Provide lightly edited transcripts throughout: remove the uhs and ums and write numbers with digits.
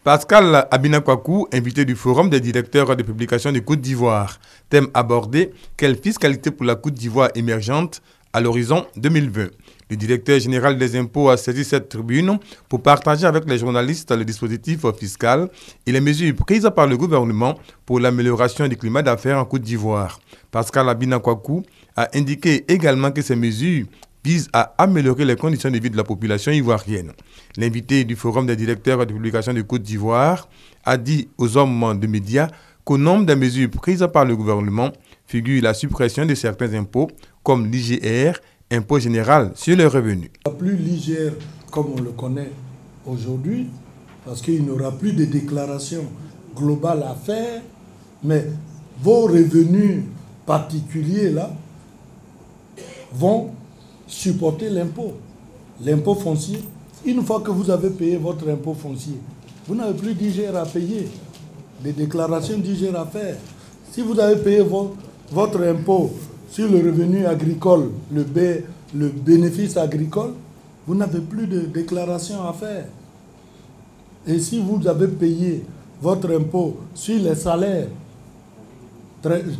Pascal Abinakwakou, invité du Forum des directeurs de publication de Côte d'Ivoire. Thème abordé, quelle fiscalité pour la Côte d'Ivoire émergente à l'horizon 2020. Le directeur général des impôts a saisi cette tribune pour partager avec les journalistes le dispositif fiscal et les mesures prises par le gouvernement pour l'amélioration du climat d'affaires en Côte d'Ivoire. Pascal Abinakwakou a indiqué également que ces mesures vise à améliorer les conditions de vie de la population ivoirienne. L'invité du Forum des directeurs de publication de Côte d'Ivoire a dit aux hommes de médias qu'au nombre des mesures prises par le gouvernement figure la suppression de certains impôts comme l'IGR, impôt général sur les revenus. Il n'y aura plus l'IGR comme on le connaît aujourd'hui parce qu'il n'y aura plus de déclaration globale à faire, mais vos revenus particuliers là vont supporter l'impôt foncier. Une fois que vous avez payé votre impôt foncier, vous n'avez plus d'IGR à payer, des déclarations d'IGR à faire. Si vous avez payé votre impôt sur le revenu agricole, le bénéfice agricole, vous n'avez plus de déclaration à faire. Et si vous avez payé votre impôt sur les salaires,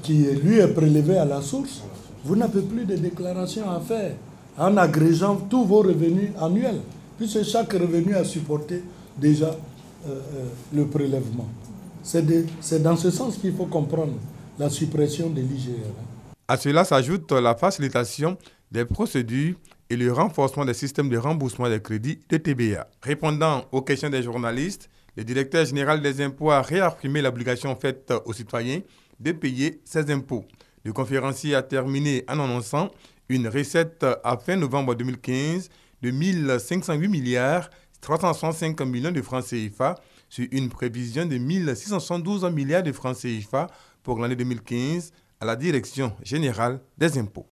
qui lui est prélevé à la source, vous n'avez plus de déclaration à faire en agrégeant tous vos revenus annuels, puisque chaque revenu a supporté déjà le prélèvement. C'est dans ce sens qu'il faut comprendre la suppression de l'IGR. À cela s'ajoute la facilitation des procédures et le renforcement des systèmes de remboursement des crédits de TVA. Répondant aux questions des journalistes, le directeur général des impôts a réaffirmé l'obligation faite aux citoyens de payer ses impôts. Le conférencier a terminé en annonçant une recette à fin novembre 2015 de 1508 milliards 365 millions de francs CFA sur une prévision de 1672 milliards de francs CFA pour l'année 2015 à la Direction générale des impôts.